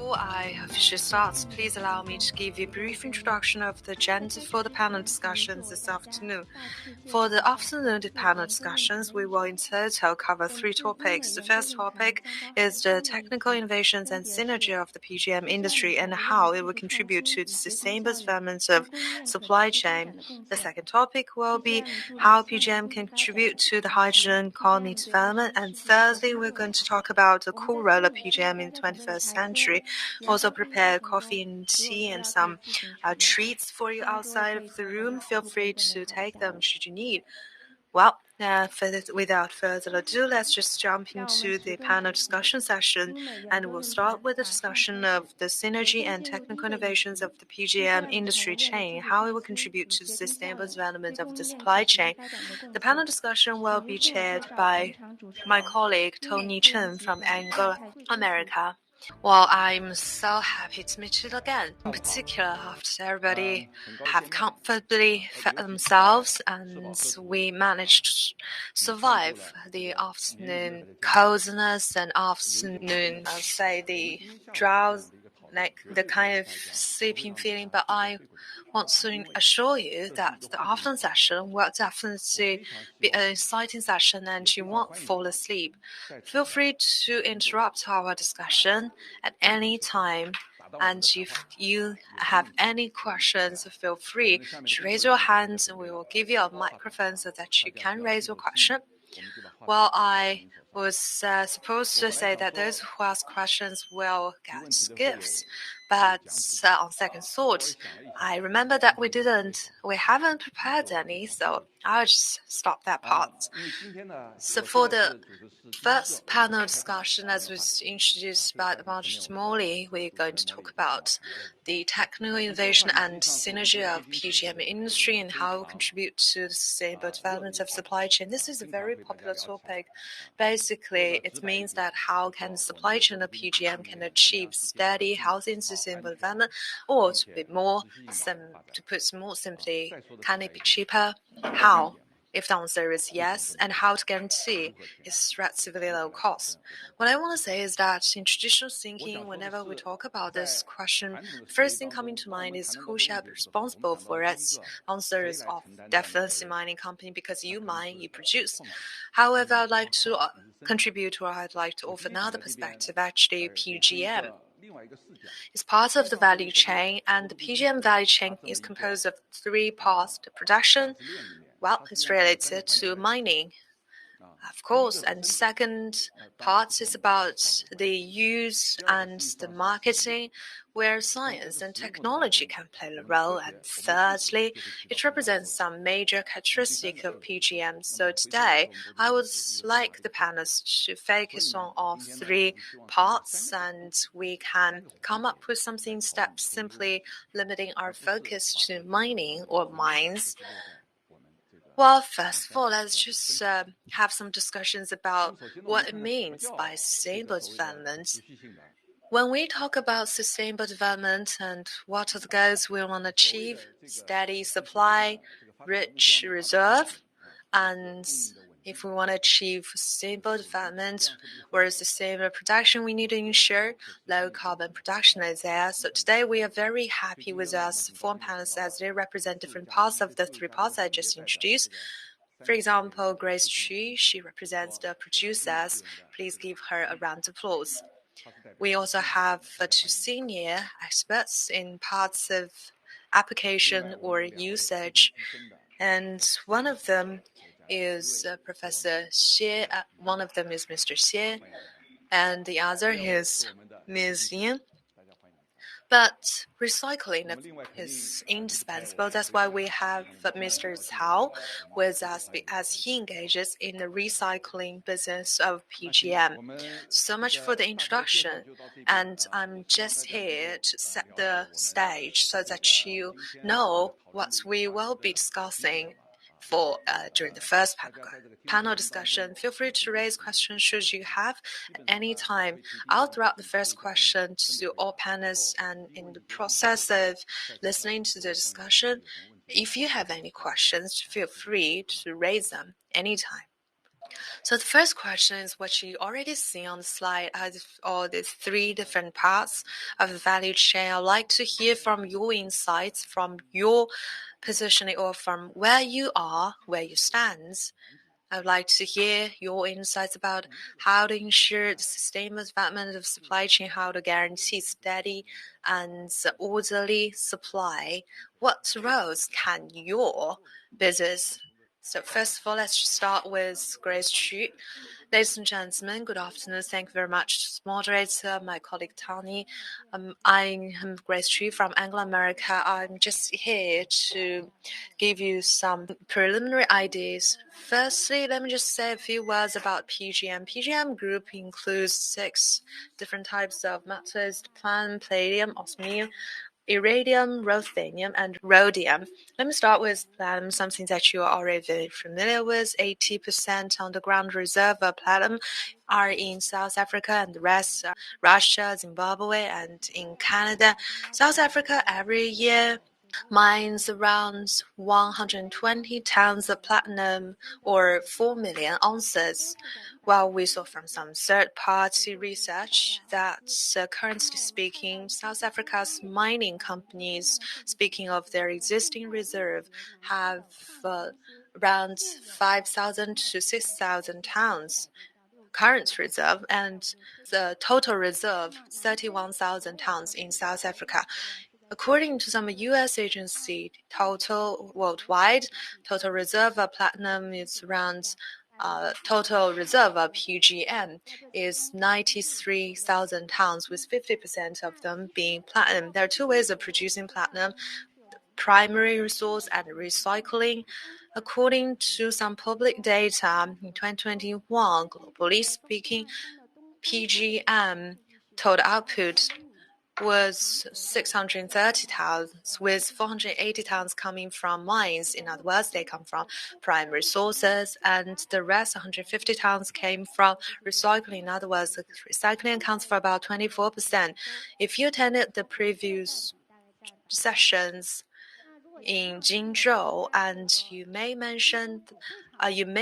Before I officially start, please allow me to give you a brief introduction of the agenda for the panel discussions this afternoon. For the afternoon panel discussions, we will in total cover 3 topics. The first topic is the technical innovations and synergy of the PGM industry and how it will contribute to the sustainable development of supply chain. The second topic will be how PGM can contribute to the hydrogen economy development. And thirdly, we're going to talk about the cool role of PGM in the 21st century. Also prepare coffee and tea and some treats for you outside of the room. Feel free to take them should you need. Well, without further ado, let's just jump into the panel discussion session, and we'll start with the discussion of the synergy and technical innovations of the PGM industry chain, how it will contribute to the sustainable development of the supply chain. The panel discussion will be chaired by my colleague Tony Chen from Angola, America. Well, I'm so happy to meet you again, in particular after everybody have comfortably fed themselves and we managed to survive the afternoon coldness and afternoon, I'll say the drowse, like the kind of sleeping feeling, but I want to assure you that the afternoon session will definitely be an exciting session and you won't fall asleep. Feel free to interrupt our discussion at any time. And if you have any questions, feel free to raise your hand and we will give you a microphone so that you can raise your question. Well, I was supposed to say that those who ask questions will get gifts, but on second thought, I remember that we haven't prepared any, so I'll just stop that part. So for the first panel discussion, as was introduced by the Margaret Morley, we're going to talk about the technical innovation and synergy of PGM industry and how it will contribute to the sustainable development of supply chain. This is a very popular topic. Basically, it means that how can the supply chain of PGM can achieve steady, healthy, and sustainable development, or to put it more simply, can it be cheaper? How? If the answer is yes, and how to guarantee its relatively low cost. What I want to say is that in traditional thinking, whenever we talk about this question, the first thing coming to mind is who shall be responsible for its answer is definitely mining company because you mine, you produce. However, I'd like to contribute or I'd like to offer another perspective, actually PGM. It's part of the value chain, and the PGM value chain is composed of 3 parts: the production, well, it's related to mining, of course, and second part is about the use and the marketing, where science and technology can play a role, and thirdly, it represents some major characteristics of PGM. So today, I would like the panelists to focus on all 3 parts, and we can come up with something instead of simply limiting our focus to mining or mines. Well, first of all, let's just have some discussions about what it means by sustainable development. When we talk about sustainable development and what are the goals we want to achieve, steady supply, rich reserve, and if we want to achieve sustainable development or sustainable production, we need to ensure low carbon production is there. So today we are very happy with us 4 panelists as they represent different parts of the 3 parts I just introduced. For example, Grace Chu, she represents the producers. Please give her a round of applause. We also have 2 senior experts in parts of application or usage, and one of them is Professor Xie, one of them is Mr. Xie, and the other is Ms. Ying. But recycling is indispensable. That's why we have Mr. Cao with us as he engages in the recycling business of PGM. So much for the introduction. And I'm just here to set the stage so that you know what we will be discussing during the first panel discussion. Feel free to raise questions should you have at any time. I'll throw out the first question to all panelists, and in the process of listening to the discussion, if you have any questions, feel free to raise them anytime. So the first question is what you already see on the slide as all these three different parts of the value chain. I'd like to hear from your insights, from your positioning, or from where you are, where you stand. I would like to hear your insights about how to ensure the sustainable development of supply chain, how to guarantee steady and orderly supply. What roles can your business? So first of all, let's start with Grace Chu. Ladies and gentlemen, good afternoon. Thank you very much, moderator, my colleague Tony. I'm Grace Chu from Anglo America. I'm just here to give you some preliminary ideas. Firstly, let me just say a few words about PGM. PGM group includes 6 different types of metals: platinum, palladium, osmium, iridium, ruthenium, and rhodium. Let me start with platinum, something that you are already very familiar with. 80% underground reserve of platinum are in South Africa, and the rest are Russia, Zimbabwe, and in Canada. South Africa every year mines around 120 tons of platinum or 4 million ounces. Well, we saw from some third-party research that currently speaking, South Africa's mining companies, speaking of their existing reserve, have around 5,000 to 6,000 tons current reserve, and the total reserve 31,000 tons in South Africa. According to some U.S. agency, total worldwide total reserve of platinum is around total reserve of PGM is 93,000 tons, with 50% of them being platinum. There are 2 ways of producing platinum: primary resource and recycling. According to some public data, in 2021, globally speaking, PGM total output was 630 tons, with 480 tons coming from mines. In other words, they come from primary sources, and the rest, 150 tons, came from recycling. In other words, recycling accounts for about 24%. If you attended the previous sessions in Jingzhou, and you may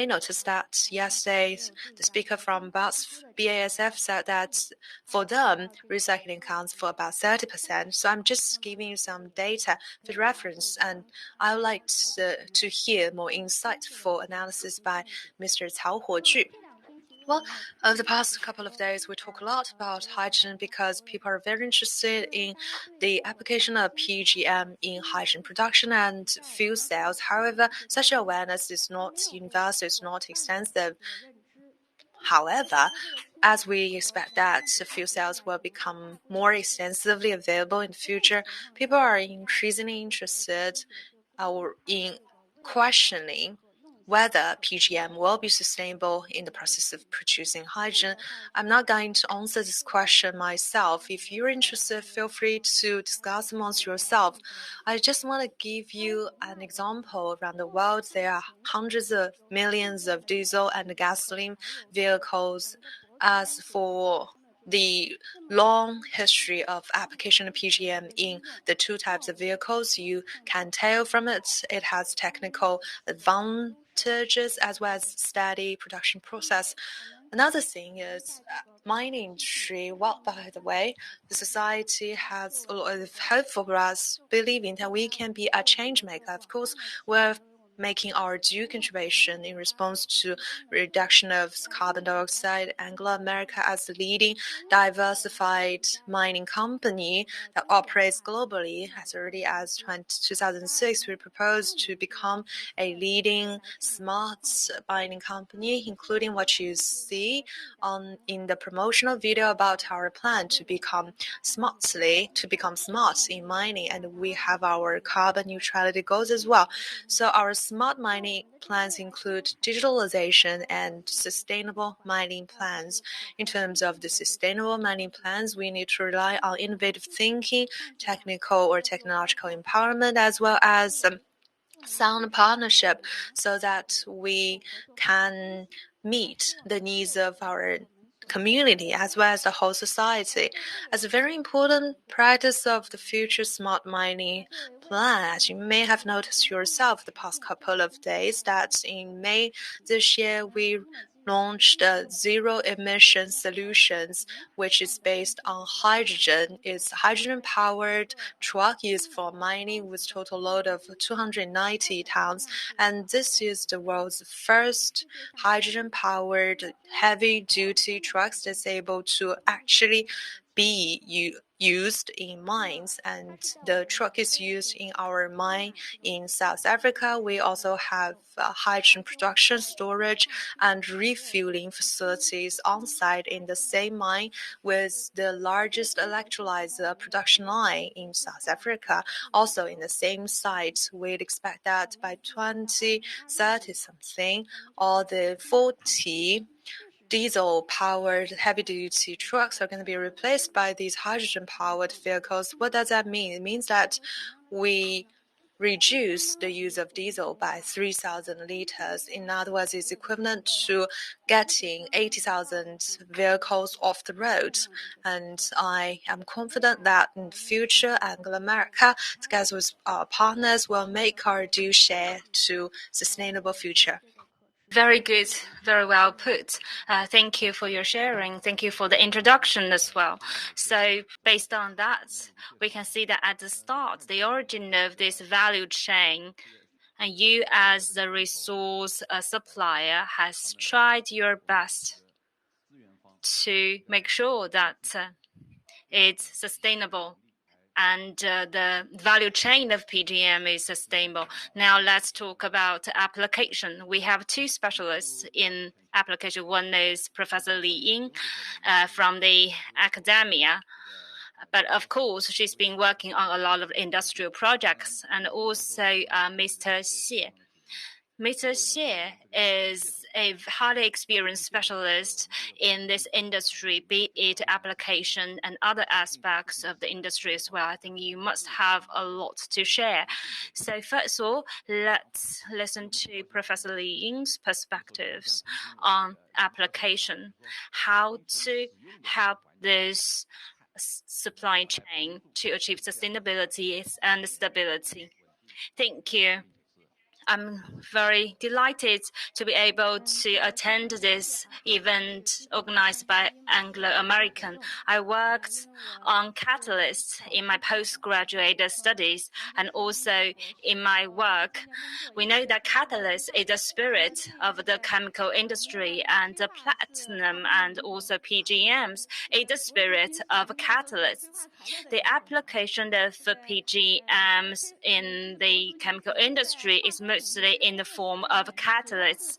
notice that yesterday the speaker from BASF said that for them recycling counts for about 30%. So I'm just giving you some data for reference, and I would like to hear more insightful analysis by Mr. Cao Huoju. Well, over the past couple of days, we talk a lot about hydrogen because people are very interested in the application of PGM in hydrogen production and fuel cells. However, such awareness is not universal, it's not extensive. However, as we expect that fuel cells will become more extensively available in the future, people are increasingly interested in questioning whether PGM will be sustainable in the process of producing hydrogen. I'm not going to answer this question myself. If you're interested, feel free to discuss amongst yourself. I just want to give you an example. Around the world, there are hundreds of millions of diesel and gasoline vehicles. As for the long history of application of PGM in the 2 types of vehicles, you can tell from it has technical advantages as well as steady production process. Another thing is mining industry. Well, by the way, the society has a lot of hope for us, believing that we can be a change maker. Of course, we're making our due contribution in response to reduction of carbon dioxide. Anglo America, as the leading diversified mining company that operates globally, as early as 2006, we proposed to become a leading smart mining company, including what you see in the promotional video about our plan to become smart in mining, and we have our carbon neutrality goals as well. So our smart mining plans include digitalization and sustainable mining plans. In terms of the sustainable mining plans, we need to rely on innovative thinking, technical or technological empowerment, as well as sound partnership, so that we can meet the needs of our community as well as the whole society. As a very important practice of the future smart mining plan, as you may have noticed yourself the past couple of days, that in May this year we launched zero-emission solutions, which is based on hydrogen. It's hydrogen-powered truck used for mining with total load of 290 tons, and this is the world's first hydrogen-powered heavy-duty trucks that's able to actually be used in mines, and the truck is used in our mine in South Africa. We also have hydrogen production, storage, and refueling facilities on site in the same mine, with the largest electrolyzer production line in South Africa also in the same site. We'd expect that by 2030 something, all the 40 diesel-powered heavy-duty trucks are going to be replaced by these hydrogen-powered vehicles. What does that mean? It means that we reduce the use of diesel by 3,000 liters. In other words, it's equivalent to getting 80,000 vehicles off the road. And I am confident that in the future, Anglo America, together with our partners, will make our due share to sustainable future. Very good, very well put. Thank you for your sharing. Thank you for the introduction as well. So based on that, we can see that at the start, the origin of this value chain, and you as the resource supplier has tried your best to make sure that it's sustainable and the value chain of PGM is sustainable. Now let's talk about application. We have two specialists in application. One is Professor Ying from the academia. But of course, she's been working on a lot of industrial projects, and also Mr. Xie. Mr. Xie is a highly experienced specialist in this industry, be it application and other aspects of the industry as well. I think you must have a lot to share. So first of all, let's listen to Professor Ying's perspectives on application, how to help this supply chain to achieve sustainability and stability. Thank you. I'm very delighted to be able to attend this event organized by Anglo American. I worked on catalysts in my postgraduate studies and also in my work. We know that catalyst is the spirit of the chemical industry, and the platinum and also PGMs is the spirit of catalysts. The application of PGMs in the chemical industry is mostly in the form of catalysts.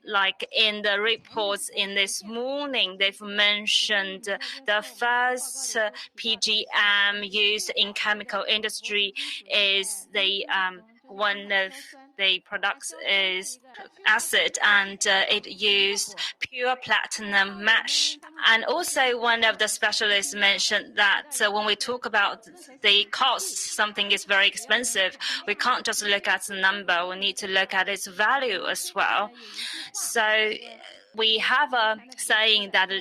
Like in the reports in this morning, they've mentioned the first PGM used in chemical industry is the one of the products is acid, and it used pure platinum mesh. And also one of the specialists mentioned that when we talk about the cost, something is very expensive, we can't just look at the number, we need to look at its value as well. So we have a saying that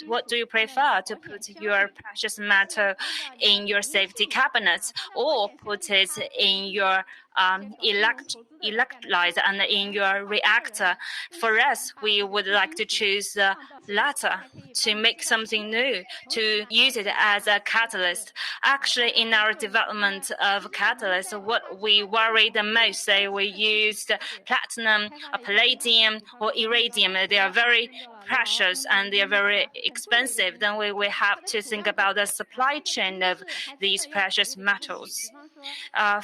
what do you prefer, to put your precious metal in your safety cabinet or put it in your electrolyzer and in your reactor? For us, we would like to choose the latter, to make something new, to use it as a catalyst. Actually, in our development of catalyst, what we worry the most, say we used platinum, or palladium, or iridium, they are very precious and they are very expensive. Then we have to think about the supply chain of these precious metals.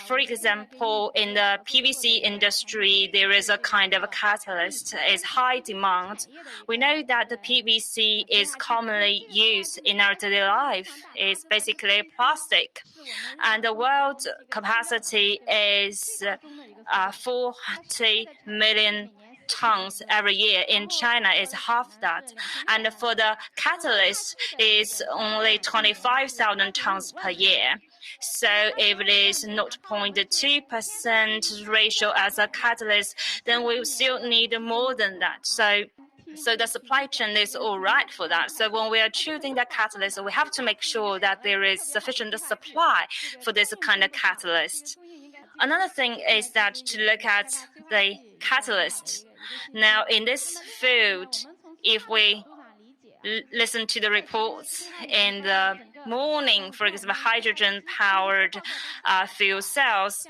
For example, in the PVC industry, there is a kind of a catalyst. It's high demand. We know that the PVC is commonly used in our daily life. It's basically plastic. And the world capacity is 40 million tons every year. In China, it's half that. And for the catalyst, it's only 25,000 tons per year. So if it is 0.2% ratio as a catalyst, then we still need more than that. So the supply chain is all right for that. So when we are choosing the catalyst, we have to make sure that there is sufficient supply for this kind of catalyst. Another thing is that to look at the catalyst. Now, in this field, if we listen to the reports in the morning, for example, hydrogen-powered fuel cells,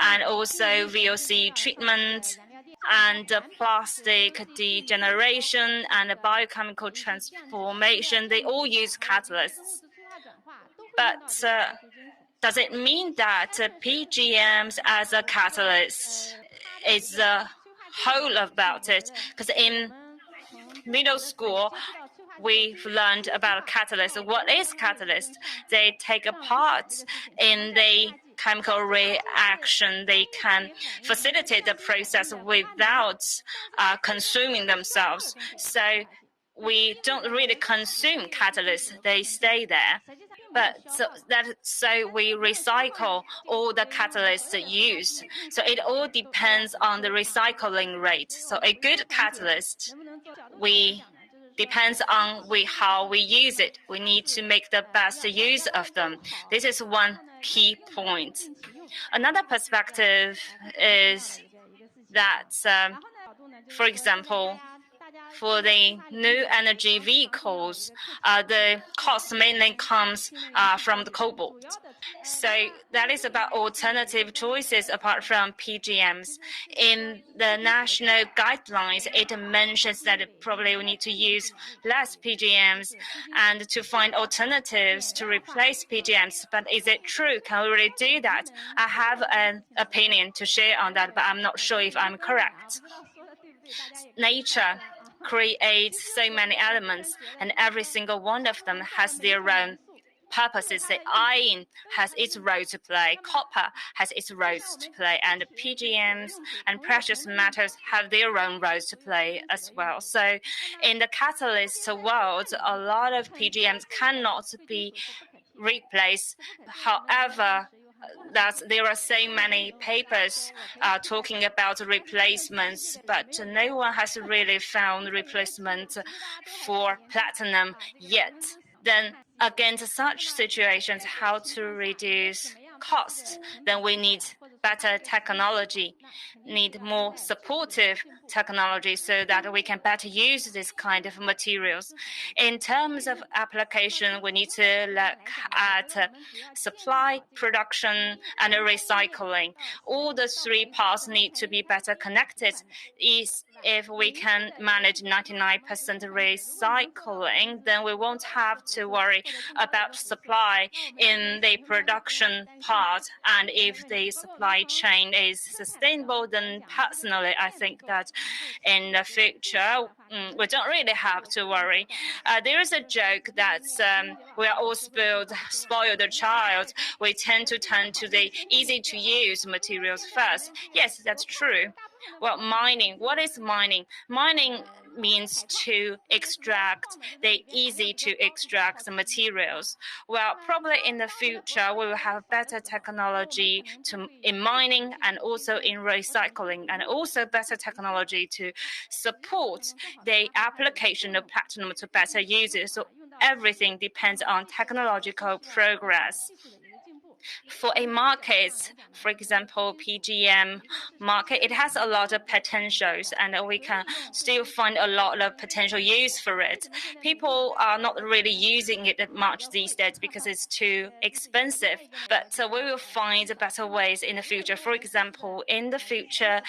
and also VOC treatment, and plastic degeneration and biochemical transformation, they all use catalysts. But does it mean that PGMs as a catalyst is the whole about it? Because in middle school, we've learned about catalyst. What is catalyst? They take a part in the chemical reaction. They can facilitate the process without consuming themselves. So we don't really consume catalysts. They stay there. But so we recycle all the catalysts used. So it all depends on the recycling rate. So a good catalyst, depends on how we use it. We need to make the best use of them. This is one key point. Another perspective is that, for example, for the new energy vehicles, the cost mainly comes from the cobalt. So that is about alternative choices apart from PGMs. In the national guidelines, it mentions that probably we need to use less PGMs and to find alternatives to replace PGMs. But is it true? Can we really do that? I have an opinion to share on that, but I'm not sure if I'm correct. Nature creates so many elements, and every single one of them has their own purposes. The iron has its role to play, copper has its roles to play, and PGMs and precious metals have their own roles to play as well. So in the catalyst world, a lot of PGMs cannot be replaced. However, that there are so many papers talking about replacements, but no one has really found replacement for platinum yet. Then against such situations, how to reduce costs? Then we need better technology, need more supportive technology so that we can better use this kind of materials. In terms of application, we need to look at supply, production, and recycling. All the three parts need to be better connected. If we can manage 99% recycling, then we won't have to worry about supply in the production part. And if the supply chain is sustainable, then personally, I think that in the future, we don't really have to worry. There is a joke that we are all spoiled child. We tend to turn to the easy-to-use materials first. Yes, that's true. Well, mining. What is mining? Mining means to extract the easy-to-extract materials. Well, probably in the future, we will have better technology in mining and also in recycling, and also better technology to support the application of platinum to better uses. So everything depends on technological progress. For a market, for example, PGM market, it has a lot of potentials, and we can still find a lot of potential use for it. People are not really using it much these days because it's too expensive, but we will find better ways in the future. For example, in the future,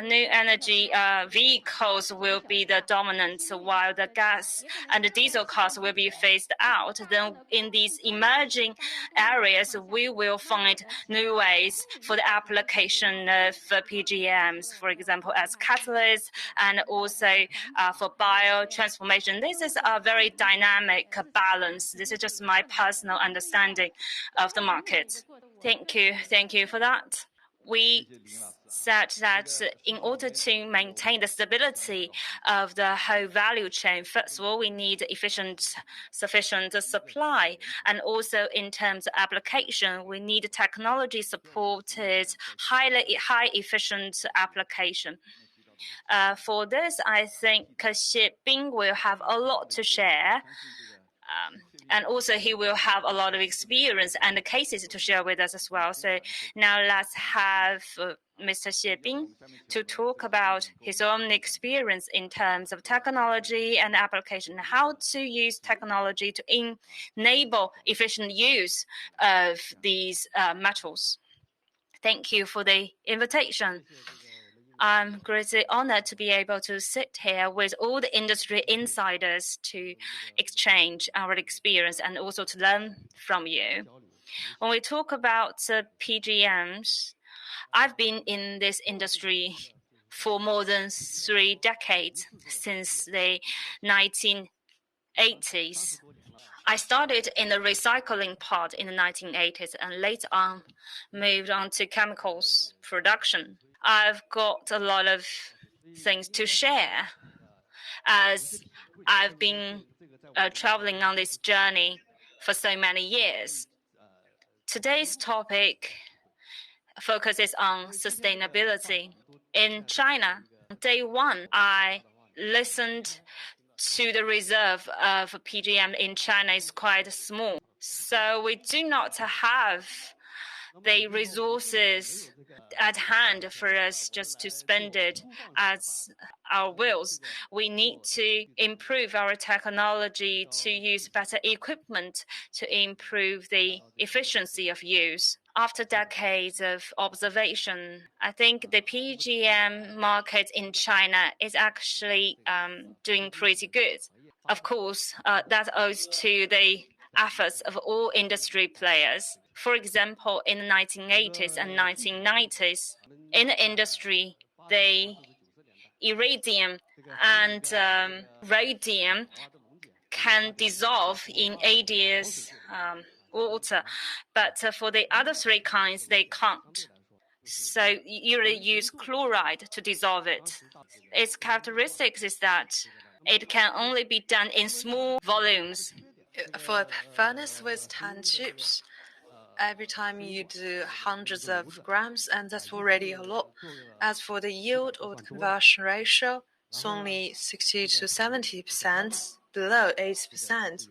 new energy vehicles will be the dominant, while the gas and the diesel cars will be phased out. Then in these emerging areas, we will find new ways for the application of PGMs, for example, as catalysts, and also for biotransformation. This is a very dynamic balance. This is just my personal understanding of the market. Thank you for that. We said that in order to maintain the stability of the whole value chain, first of all, we need sufficient supply. And also in terms of application, we need technology-supported, high efficient application. For this, I think Bing will have a lot to share. And also he will have a lot of experience and the cases to share with us as well. So now let's have Mr. Xie Bing to talk about his own experience in terms of technology and application, how to use technology to enable efficient use of these metals. Thank you for the invitation. I'm greatly honored to be able to sit here with all the industry insiders to exchange our experience and also to learn from you. When we talk about PGMs, I've been in this industry for more than 3 decades, since the 1980s. I started in the recycling part in the 1980s and later on moved on to chemicals production. I've got a lot of things to share as I've been traveling on this journey for so many years. Today's topic focuses on sustainability. In China, day one, I listened to the reserve of PGM in China is quite small. So we do not have the resources at hand for us just to spend it as our wills. We need to improve our technology to use better equipment to improve the efficiency of use. After decades of observation, I think the PGM market in China is actually doing pretty good. Of course, that owes to the efforts of all industry players. For example, in the 1980s and 1990s, in the industry, the iridium and rhodium can dissolve in ADS water, but for the other 3 kinds, they can't. So you use chloride to dissolve it. Its characteristics is that it can only be done in small volumes. For a furnace with 10 chips, every time you do hundreds of grams, and that's already a lot. As for the yield or the conversion ratio, it's only 60 to 70%, below 80%.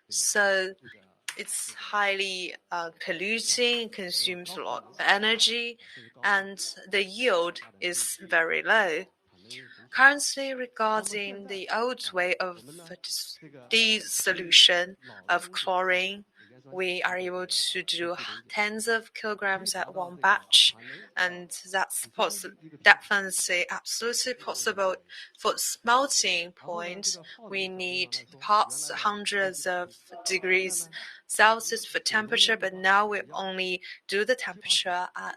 So it's highly polluting, consumes a lot of energy, and the yield is very low. Currently, regarding the old way of dissolution of chlorine, we are able to do tens of kilograms at one batch, and that's definitely absolutely possible. For smelting point, we need past hundreds of degrees Celsius for temperature, but now we only do the temperature at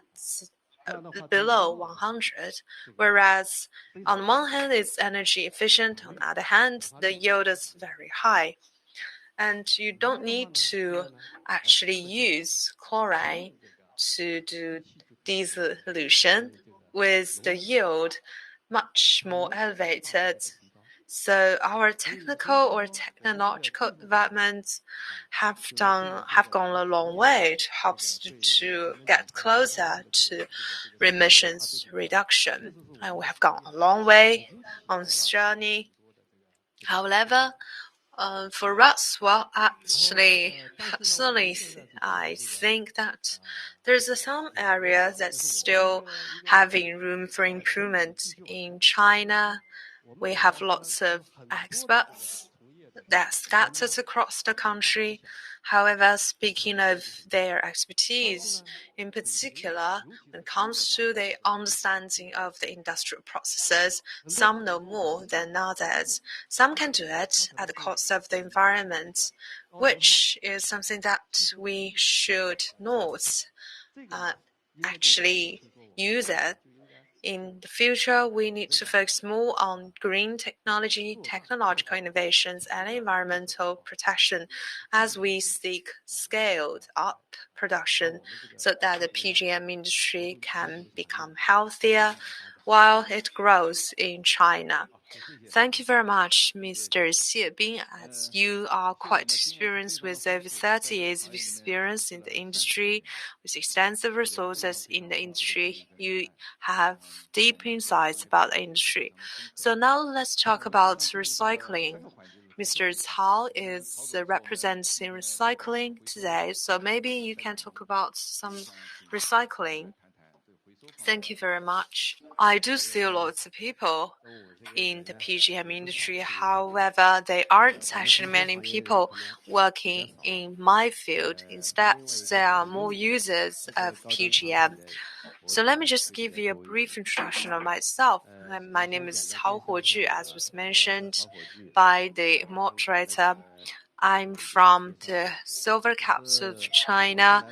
below 100, whereas on one hand it's energy efficient, on the other hand the yield is very high. And you don't need to actually use chlorine to do dissolution with the yield much more elevated. So our technical or technological developments have gone a long way to help to get closer to emissions reduction, and we have gone a long way on this journey. However, for us, well, actually, personally, I think that there's some areas that's still having room for improvement. In China, we have lots of experts that scattered across the country. However, speaking of their expertise, in particular, when it comes to the understanding of the industrial processes, some know more than others. Some can do it at the cost of the environment, which is something that we should not actually use it. In the future, we need to focus more on green technology, technological innovations, and environmental protection as we seek scaled up production so that the PGM industry can become healthier while it grows in China. Thank you very much, Mr. Xie Bing, as you are quite experienced with over 30 years of experience in the industry, with extensive resources in the industry. You have deep insights about the industry. So now let's talk about recycling. Mr. Cao is representing recycling today, so maybe you can talk about some recycling. Thank you very much. I do see lots of people in the PGM industry. However, there aren't actually many people working in my field. Instead, there are more users of PGM. So let me just give you a brief introduction of myself. My name is Huohua, as was mentioned by the moderator. I'm from the silver capital of China,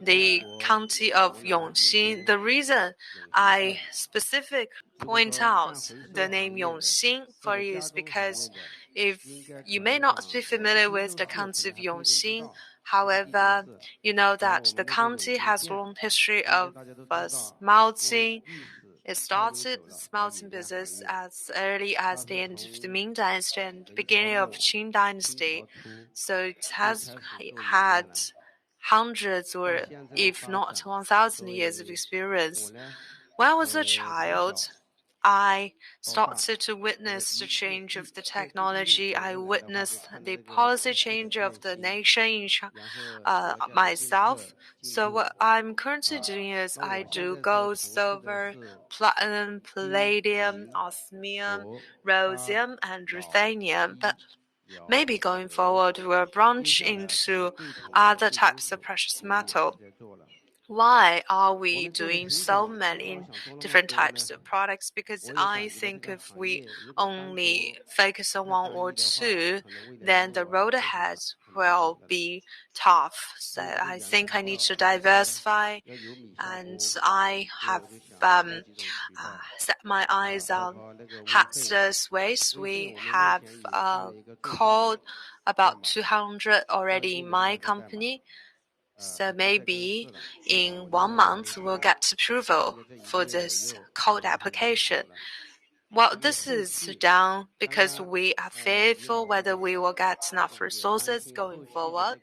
the county of Yongxin. The reason I specifically point out the name Yongxin for you is because if you may not be familiar with the county of Yongxin, however, you know that the county has a long history of smelting. It started the smelting business as early as the end of the Ming Dynasty and beginning of Qing Dynasty. So it has had hundreds or if not 1,000 years of experience. When I was a child, I started to witness the change of the technology. I witnessed the policy change of the nation myself. So what I'm currently doing is I do gold, silver, platinum, palladium, osmium, rhodium, and ruthenium. But maybe going forward, we'll branch into other types of precious metal. Why are we doing so many different types of products? Because I think if we only focus on one or two, then the road ahead will be tough. So I think I need to diversify, and I have set my eyes on hazardous waste. We have called about 200 already in my company. So maybe in 1 month we'll get approval for this code application. Well, this is done because we are fearful whether we will get enough resources going forward.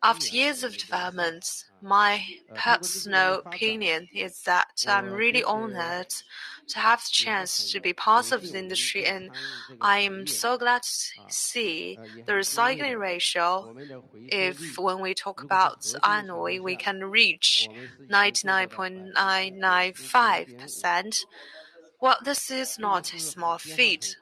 After years of development, my personal opinion is that I'm really honored to have the chance to be part of the industry, and I am so glad to see the recycling ratio. If when we talk about annually, we can reach 99.995%. Well, this is not a small feat.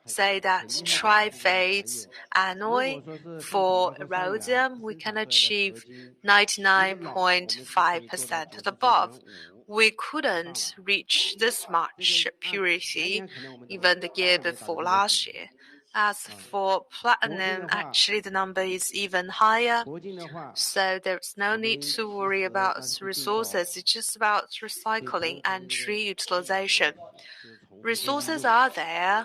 Say that triphase annually for rhodium, we can achieve 99.5% and above. We couldn't reach this much purity even the year before last year. As for platinum, actually the number is even higher. So there's no need to worry about resources. It's just about recycling and reutilization. Resources are there.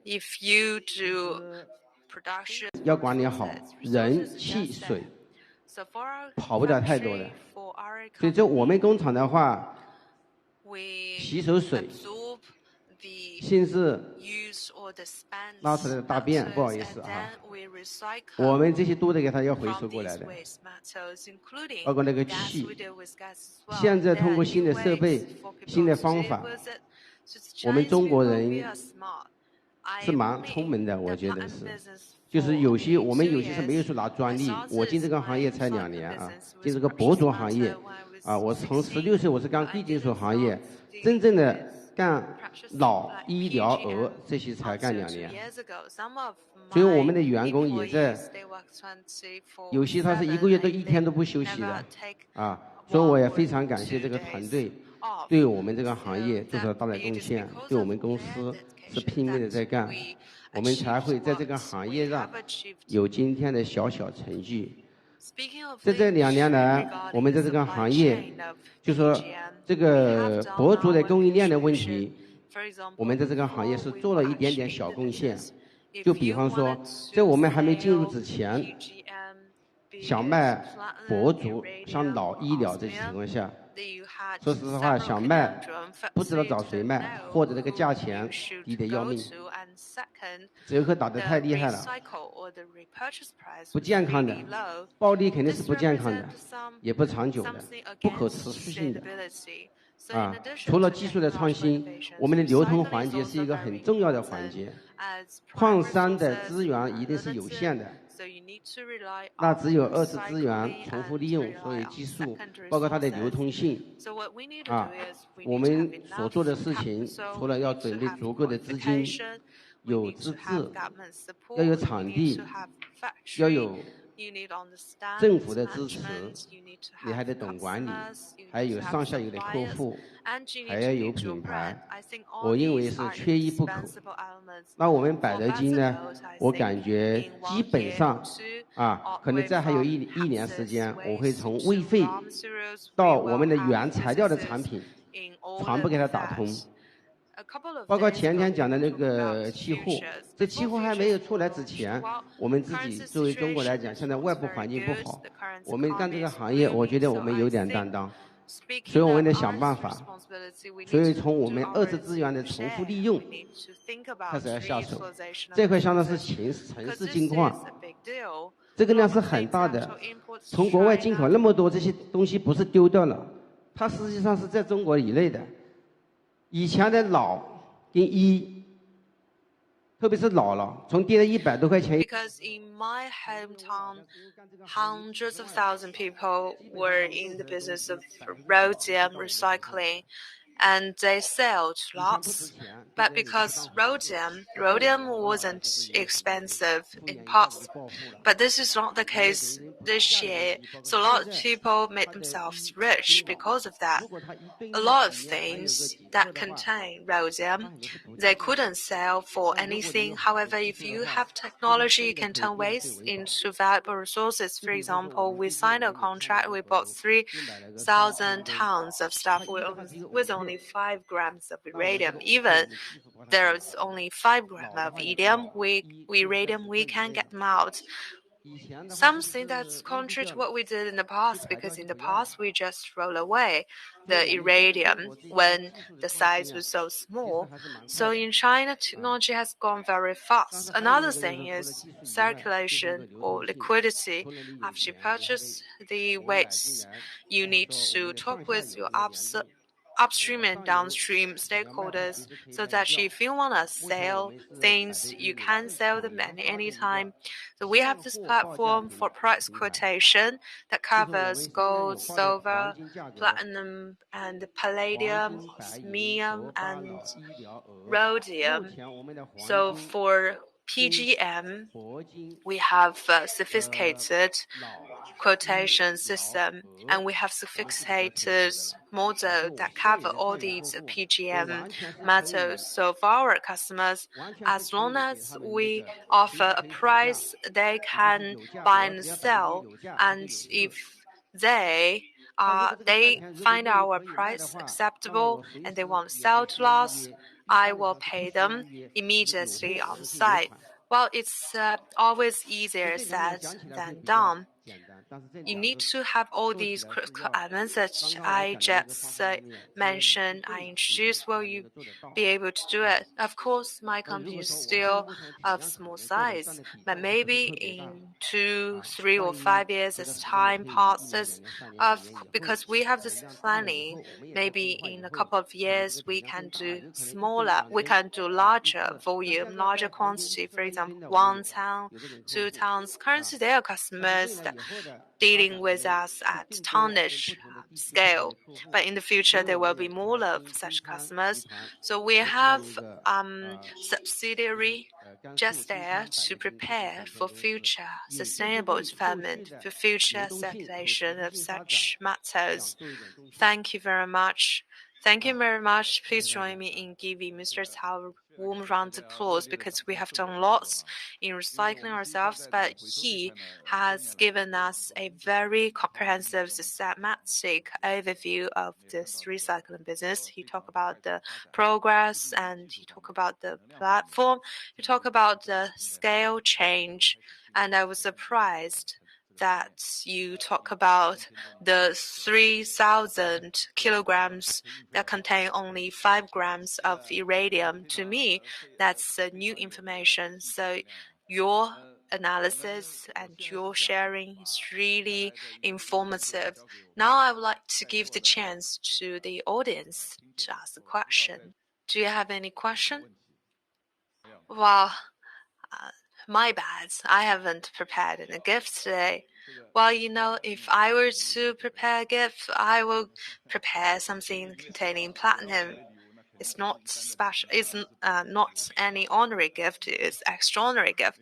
If you do production, 要管理好人、气、水，跑不了太多的。所以这我们工厂的话，洗手水，甚至拉出来的大便，不好意思啊，我们这些都得给它要回收过来的，包括那个气。现在通过新的设备、新的方法，我们中国人是蛮聪明的，我觉得是。就是我们有些是没有说拿专利，我进这个行业才2年啊，进这个博主行业啊，我从16岁我是干贵金属行业，真正的干脑、医疗、额这些才干2年，所以我们的员工也在，有些他是1个月都1天都不休息的啊，所以我也非常感谢这个团队对我们这个行业做出了大的贡献，对我们公司是拼命的在干。我们才会在这个行业上有今天的小小成绩。在这2年来，我们在这个行业，就说这个博主的供应链的问题，我们在这个行业是做了一点点小贡献。就比方说，在我们还没进入之前，想卖博主像脑医疗这些情况下，说实话，想卖不知道找谁卖，或者那个价钱低得要命。折扣打得太厉害了，不健康的，暴利肯定是不健康的，也不长久的，不可持续性的。除了技术的创新，我们的流通环节是一个很重要的环节。矿山的资源一定是有限的，那只有二次资源重复利用，所以技术包括它的流通性我们所做的事情，除了要准备足够的资金，有资质，要有场地，要有政府的支持，你还得懂管理，还有上下游的客户，还要有品牌，我认为是缺一不可。那我们百德金呢，我感觉基本上可能再还有一年时间，我会从未废到我们的原材料的产品全部给它打通。包括前天讲的那个期货，这期货还没有出来之前，我们自己作为中国来讲，现在外部环境不好，我们干这个行业，我觉得我们有点担当，所以我们得想办法。所以从我们二次资源的重复利用开始要下手，这块相当是城市金矿，这个量是很大的，从国外进口那么多这些东西不是丢掉了，它实际上是在中国以内的。以前的铰跟特别是铰了，从跌了100多块钱。Because in my hometown, hundreds of thousands of people were in the business of rhodium recycling, and they sold lots. But because rhodium wasn't expensive in past, but this is not the case this year. So a lot of people made themselves rich because of that. A lot of things that contain rhodium, they couldn't sell for anything. However, if you have technology, you can turn waste into valuable resources. For example, we signed a contract, we bought 3,000 tons of stuff with only 5 grams of iridium. Even there's only 5 grams of iridium, we can get them out. Something that's contrary to what we did in the past, because in the past we just roll away the iridium when the size was so small. So in China, technology has gone very fast. Another thing is circulation or liquidity. After you purchase the weights, you need to talk with your upstream and downstream stakeholders so that if you want to sell things, you can sell them at any time. So we have this platform for price quotation that covers gold, silver, platinum, and palladium, osmium, and rhodium. So for PGM, we have a sophisticated quotation system, and we have sophisticated model that cover all these PGM metals. So for our customers, as long as we offer a price they can buy and sell, and if they find our price acceptable and they want to sell to us, I will pay them immediately on site. Well, it's always easier said than done. You need to have all these critical elements that I just mentioned, I introduced. Will you be able to do it? Of course, my company is still of small size, but maybe in 2, 3, or 5 years as time passes, because we have this planning, maybe in a couple of years we can do larger volume, larger quantity. For example, 1 ton, 2 tons. Currently, there are customers that dealing with us at tonnage scale, but in the future there will be more of such customers. So we have subsidiary just there to prepare for future sustainable development, for future circulation of such metals. Thank you very much. Thank you very much. Please join me in giving Mr. Cao a warm round of applause, because we have done lots in recycling ourselves, but he has given us a very comprehensive, systematic overview of this recycling business. He talked about the progress, and he talked about the platform. He talked about the scale change, and I was surprised that you talk about the 3,000 kilograms that contain only 5 grams of iridium. To me, that's new information. So your analysis and your sharing is really informative. Now I would like to give the chance to the audience to ask a question. Do you have any question? Well, my bad. I haven't prepared any gift today. Well, if I were to prepare a gift, I will prepare something containing platinum. It's not special. It's not any honorary gift. It's extraordinary gift.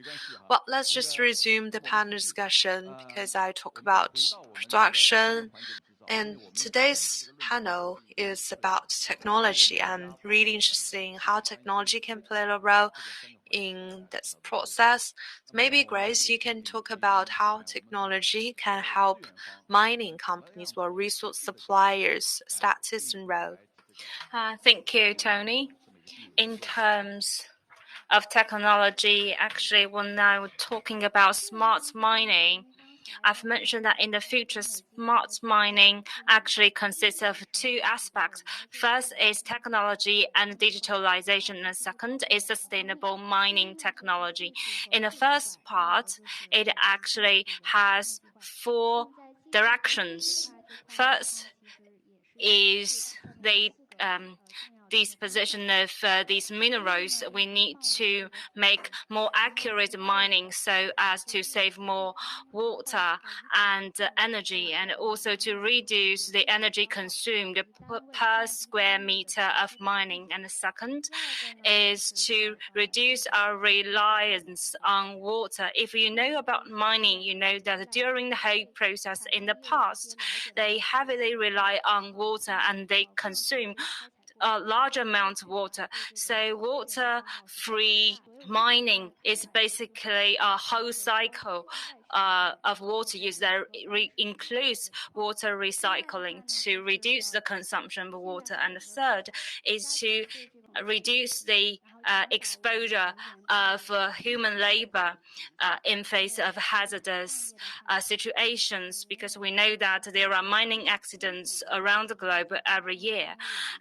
Well, let's just resume the panel discussion because I talk about production. And today's panel is about technology. I'm really interested in how technology can play a role in this process. Maybe, Grace, you can talk about how technology can help mining companies or resource suppliers' status and role. Thank you, Tony. In terms of technology, actually, when I'm talking about smart mining, I've mentioned that in the future, smart mining actually consists of two aspects. First is technology and digitalization, and second is sustainable mining technology. In the first part, it actually has 4 directions. First is the disposition of these minerals. We need to make more accurate mining so as to save more water and energy, and also to reduce the energy consumed per square meter of mining. And the second is to reduce our reliance on water. If you know about mining, you know that during the whole process in the past, they heavily rely on water and they consume a large amount of water. So water-free mining is basically a whole cycle of water use that includes water recycling to reduce the consumption of water. And the third is to reduce the exposure of human labor in face of hazardous situations, because we know that there are mining accidents around the globe every year.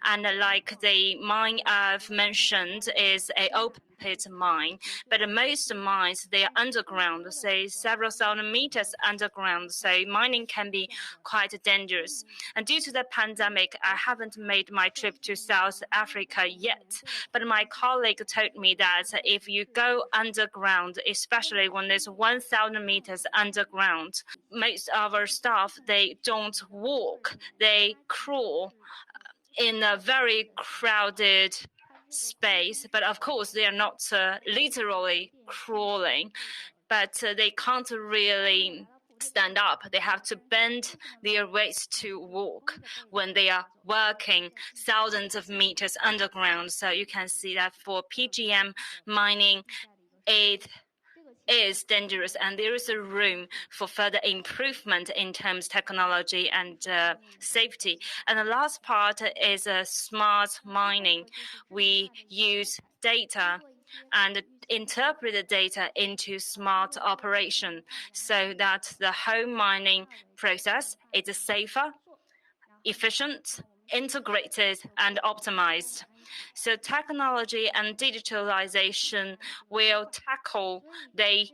And like the mine I've mentioned is a open pit mine, but most mines, they are underground, say several thousand meters underground, so mining can be quite dangerous. And due to the pandemic, I haven't made my trip to South Africa yet, but my colleague told me that if you go underground, especially when there's 1,000 meters underground, most of our staff, they don't walk, they crawl in a very crowded space. But of course, they are not literally crawling, but they can't really stand up. They have to bend their waist to walk when they are working thousands of meters underground. So you can see that for PGM mining, it is dangerous, and there is a room for further improvement in terms of technology and safety. And the last part is smart mining. We use data and interpret the data into smart operation so that the whole mining process is safer, efficient, integrated, and optimized. So technology and digitalization will tackle the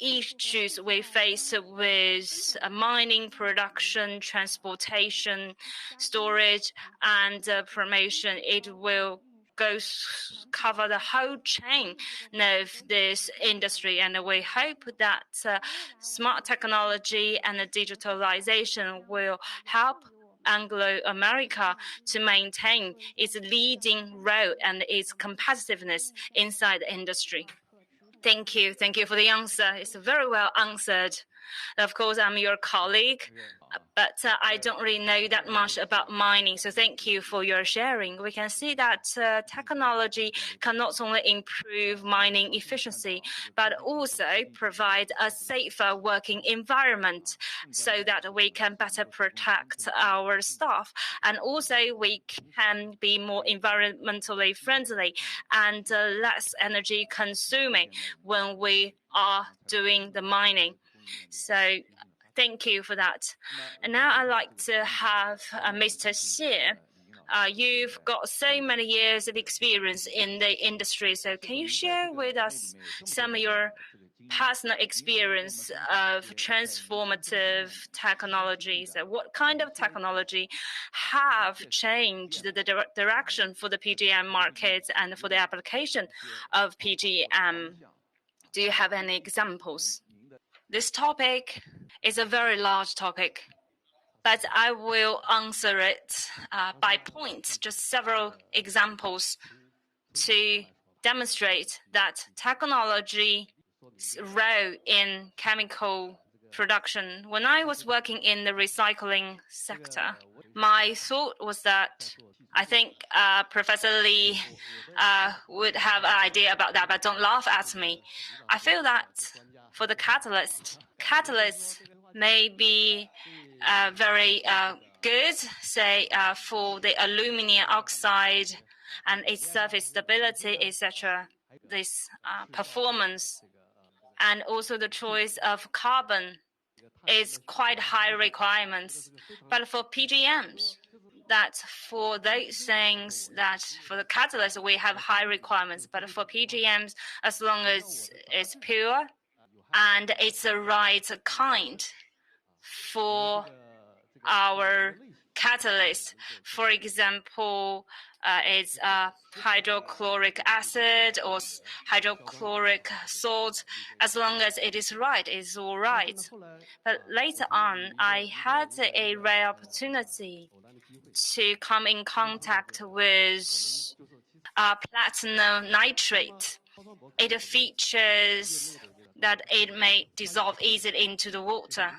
issues we face with mining, production, transportation, storage, and promotion. It will cover the whole chain of this industry, and we hope that smart technology and digitalization will help Anglo-America to maintain its leading role and its competitiveness inside the industry. Thank you. Thank you for the answer. It's very well answered. Of course, I'm your colleague, but I don't really know that much about mining, so thank you for your sharing. We can see that technology can not only improve mining efficiency, but also provide a safer working environment so that we can better protect our staff, and also we can be more environmentally friendly and less energy consuming when we are doing the mining. So thank you for that. And now I'd like to have Mr. Xie you've got so many years of experience in the industry. So can you share with us some of your personal experience of transformative technologies? What kind of technology have changed the direction for the PGM markets and for the application of PGM? Do you have any examples? This topic is a very large topic, but I will answer it by points, just several examples to demonstrate that technology's role in chemical production. When I was working in the recycling sector, my thought was that I think Professor Li would have an idea about that, but don't laugh at me. I feel that for the catalysts may be very good, say for the aluminum oxide and its surface stability, etc. This performance and also the choice of carbon is quite high requirements. But for PGMs, that for those things that for the catalyst we have high requirements, but for PGMs, as long as it's pure and it's the right kind for our catalyst. For example, it's hydrochloric acid or hydrochloric salt. As long as it is right, it's all right. But later on, I had a rare opportunity to come in contact with platinum nitrate. It features that it may dissolve easily into the water.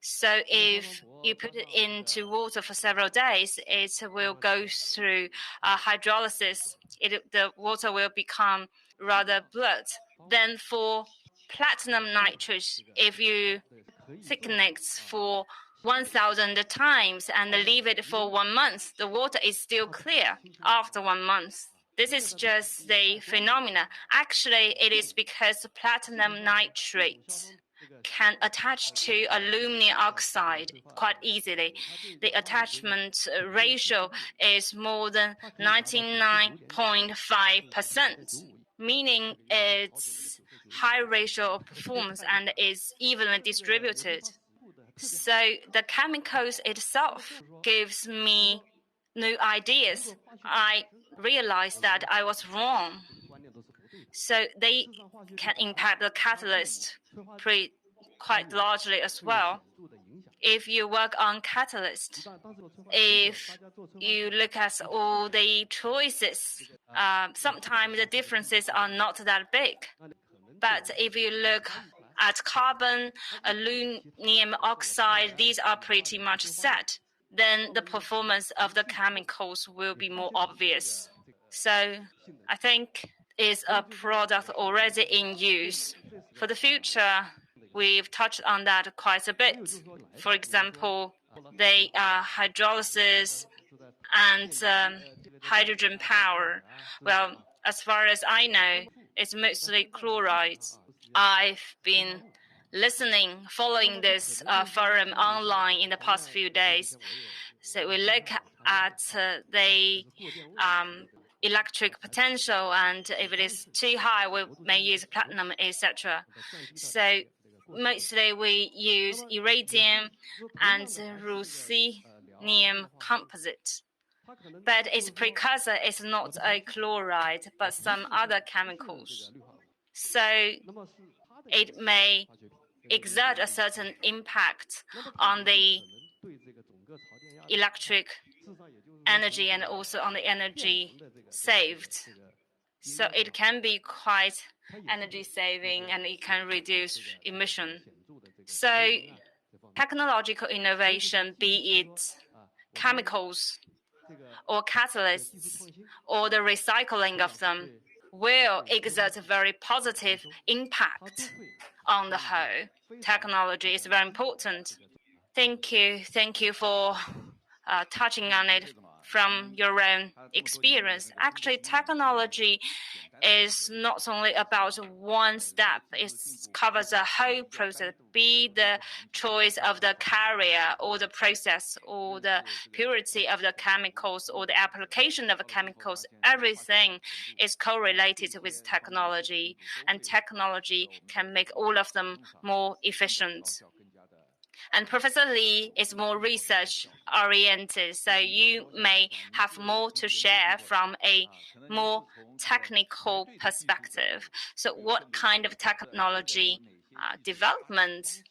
So if you put it into water for several days, it will go through hydrolysis. The water will become rather blood. Then for platinum nitrate, if you thicken it for 1,000 times and leave it for 1 month, the water is still clear after 1 month. This is just the phenomena. Actually, it is because platinum nitrate can attach to aluminum oxide quite easily. The attachment ratio is more than 99.5%, meaning it's high ratio of performance and is evenly distributed. So the chemicals itself gives me new ideas. I realized that I was wrong. So they can impact the catalyst quite largely as well. If you work on catalyst, if you look at all the choices, sometimes the differences are not that big. But if you look at carbon, aluminum oxide, these are pretty much set. Then the performance of the chemicals will be more obvious. So I think it's a product already in use. For the future, we've touched on that quite a bit. For example, the hydrolysis and hydrogen power. Well, as far as I know, it's mostly chloride. I've been following this forum online in the past few days. So we look at the electric potential, and if it is too high, we may use platinum, etc. So mostly we use iridium and ruthenium composite. But its precursor is not a chloride, but some other chemicals. So it may exert a certain impact on the electric energy and also on the energy saved. So it can be quite energy saving and it can reduce emission. So technological innovation, be it chemicals or catalysts or the recycling of them, will exert a very positive impact on the whole. Technology is very important. Thank you. Thank you for touching on it from your own experience. Actually, technology is not only about one step, it covers a whole process, be the choice of the carrier or the process or the purity of the chemicals or the application of chemicals. Everything is correlated with technology, and technology can make all of them more efficient. And Professor Li is more research-oriented, so you may have more to share from a more technical perspective. So what kind of technology development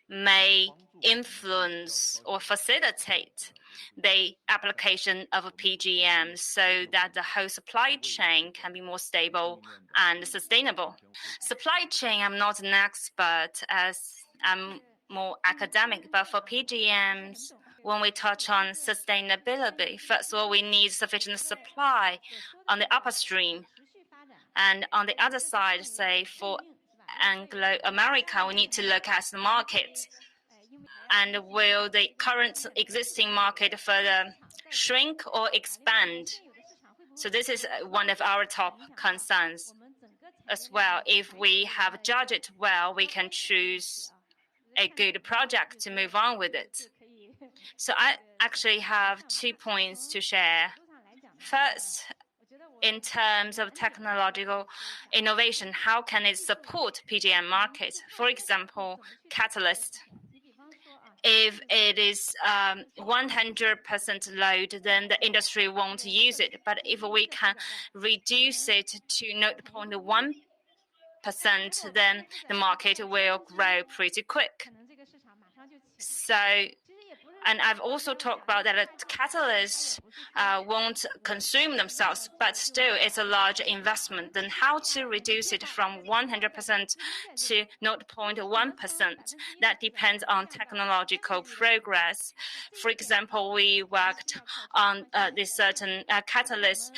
may influence or facilitate the application of PGM so that the whole supply chain can be more stable and sustainable? Supply chain, I'm not an expert as I'm more academic, but for PGMs, when we touch on sustainability, first of all, we need sufficient supply on the upstream. And on the other side, say for Anglo-America, we need to look at the market. And will the current existing market further shrink or expand? So this is one of our top concerns as well. If we have judged it well, we can choose a good project to move on with it. So I actually have 2 points to share. First, in terms of technological innovation, how can it support PGM market? For example, catalyst. If it is 100% load, then the industry won't use it. But if we can reduce it to 0.1%, then the market will grow pretty quick. So, and I've also talked about that catalysts won't consume themselves, but still it's a large investment. Then how to reduce it from 100% to 0.1%? That depends on technological progress. For example, we worked on this certain catalyst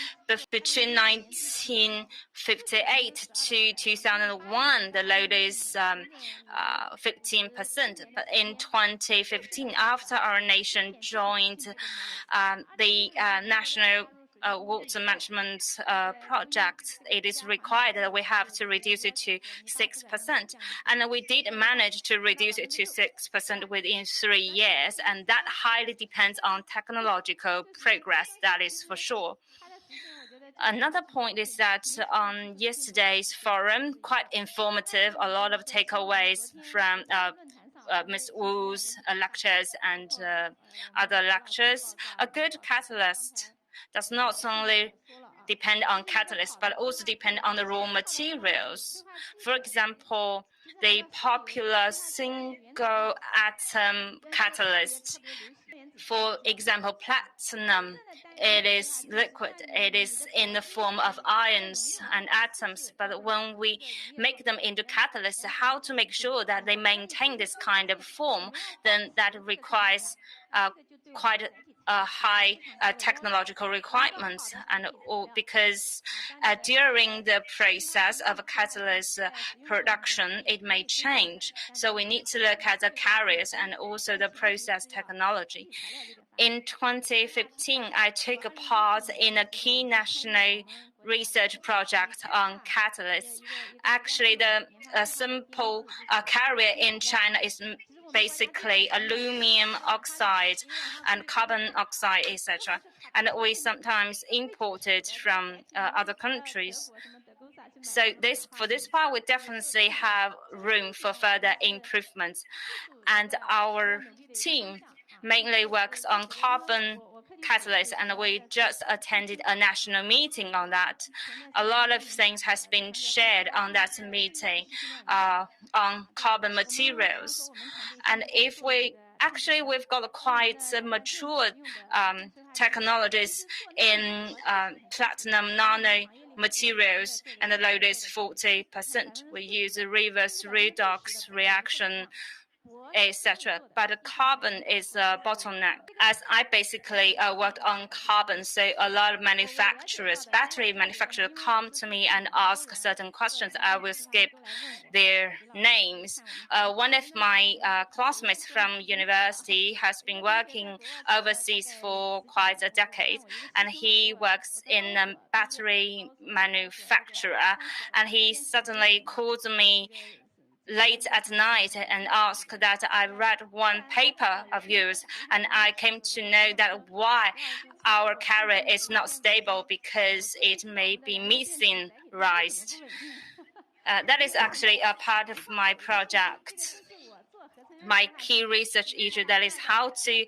between 1958 to 2001. The load is 15%, but in 2015, after our nation joined the National Water Management Project, it is required that we have to reduce it to 6%. And we did manage to reduce it to 6% within 3 years, and that highly depends on technological progress, that is for sure. Another point is that on yesterday's forum, quite informative, a lot of takeaways from Ms. Wu's lectures and other lectures. A good catalyst does not only depend on catalysts, but also depend on the raw materials. For example, the popular single atom catalyst. For example, platinum, it is liquid. It is in the form of ions and atoms. But when we make them into catalysts, how to make sure that they maintain this kind of form, then that requires quite a high technological requirements, and because during the process of catalyst production, it may change. So we need to look at the carriers and also the process technology. In 2015, I took part in a key national research project on catalysts. Actually, the simple carrier in China is basically aluminum oxide and carbon oxide, etc. And we sometimes import it from other countries. So for this part, we definitely have room for further improvements. And our team mainly works on carbon catalyst, and we just attended a national meeting on that. A lot of things has been shared on that meeting on carbon materials. And if we've got quite mature technologies in platinum nano materials, and the load is 40%. We use a reverse redox reaction etc. But carbon is a bottleneck. As I basically worked on carbon, so a lot of manufacturers, battery manufacturers, come to me and ask certain questions. I will skip their names. One of my classmates from university has been working overseas for quite a decade, and he works in a battery manufacturer, and he suddenly called me late at night and asked that I read one paper of yours, and I came to know that why our carrier is not stable because it may be methanized. That is actually a part of my project. My key research issue, that is how to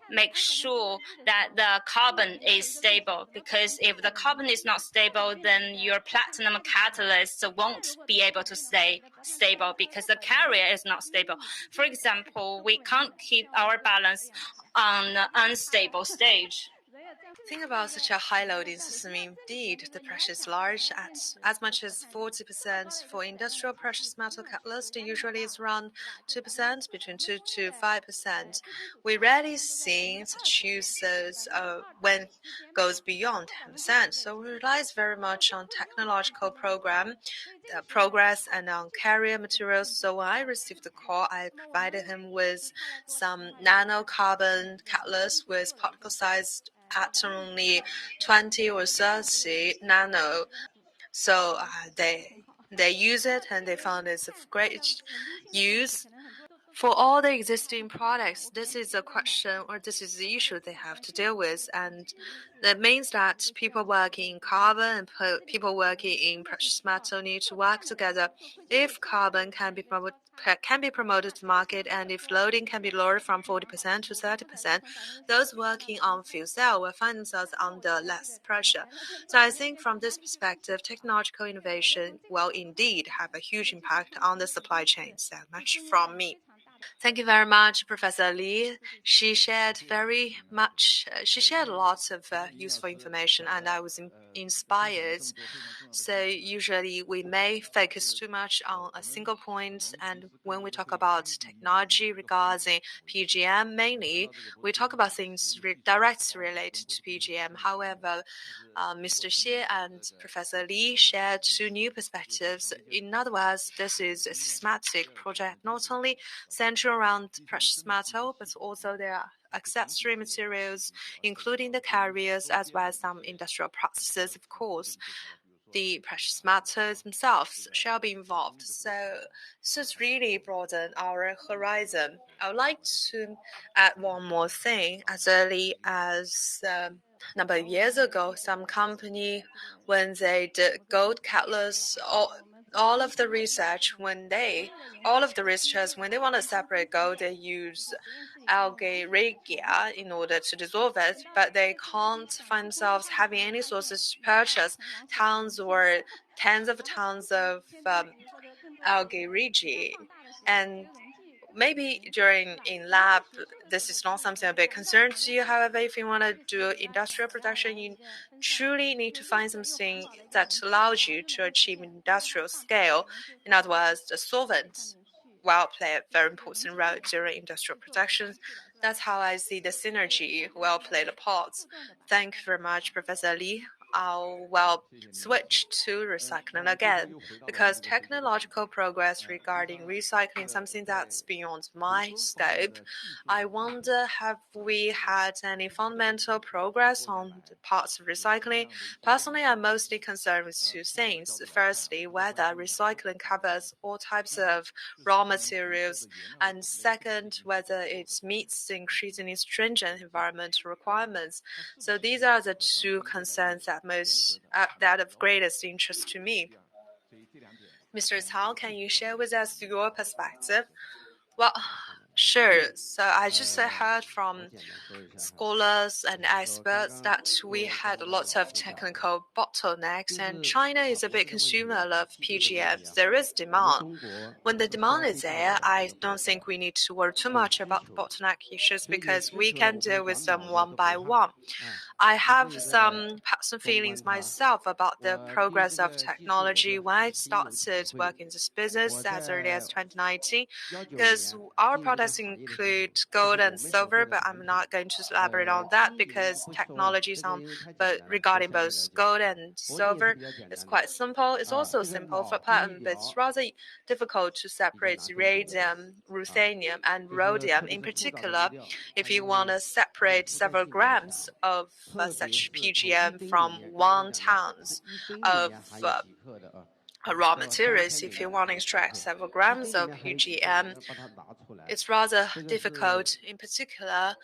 make sure that the carbon is stable, because if the carbon is not stable, then your platinum catalyst won't be able to stay stable because the carrier is not stable. For example, we can't keep our balance on an unstable stage. Think about such a high-loading system. Indeed, the pressure is large at as much as 40%. For industrial precious metal catalyst, usually it's around 2%, between 2 to 5%. We rarely see such uses when it goes beyond 10%. So we rely very much on technological progress and on carrier materials. So when I received the call, I provided him with some nanocarbon catalyst with particle size at only 20 or 30 nano. So they use it and they found it's of great use. For all the existing products, this is a question or this is the issue they have to deal with. And that means that people working in carbon and people working in precious metal need to work together. If carbon can be promoted to market, and if loading can be lowered from 40% to 30%, those working on fuel cell will find themselves under less pressure. So I think from this perspective, technological innovation will indeed have a huge impact on the supply chain. So much from me. Thank you very much, Professor Li. She shared lots of useful information, and I was inspired. So usually we may focus too much on a single point, and when we talk about technology regarding PGM, mainly we talk about things directly related to PGM. However, Mr. Xie and Professor Li shared two new perspectives. In other words, this is a systematic project, not only centered around precious metal, but also there are accessory materials, including the carriers, as well as some industrial processes, of course. The precious metals themselves shall be involved. So this has really broadened our horizon. I would like to add one more thing. As early as a number of years ago, some company, when they did gold catalysts, all of the researchers, when they want to separate gold, they use algae regia in order to dissolve it, but they can't find themselves having any sources to purchase tons or tens of tons of algae regia. And maybe in lab, this is not something a big concern to you. However, if you want to do industrial production, you truly need to find something that allows you to achieve industrial scale. In other words, the solvents will play a very important role during industrial production. That's how I see the synergy will play the part. Thank you very much, Professor Li. I will switch to recycling again, because technological progress regarding recycling is something that's beyond my scope. I wonder, have we had any fundamental progress on the parts of recycling? Personally, I'm mostly concerned with two things. Firstly, whether recycling covers all types of raw materials, and second, whether it meets the increasingly stringent environmental requirements. So these are the two concerns that of greatest interest to me. Mr. Cao, can you share with us your perspective? Well, sure. So I just heard from scholars and experts that we had lots of technical bottlenecks, and China is a big consumer of PGMs. There is demand. When the demand is there, I don't think we need to worry too much about the bottleneck issues, because we can deal with them one by one. I have some personal feelings myself about the progress of technology when I started working in this business as early as 2019, because our products include gold and silver, but I'm not going to elaborate on that because technologies regarding both gold and silver is quite simple. It's also simple for patent, but it's rather difficult to separate radium, ruthenium, and rhodium. In particular, if you want to separate several grams of such PGM from 1 tons of raw materials, if you want to extract several grams of PGM, it's rather difficult. In particular,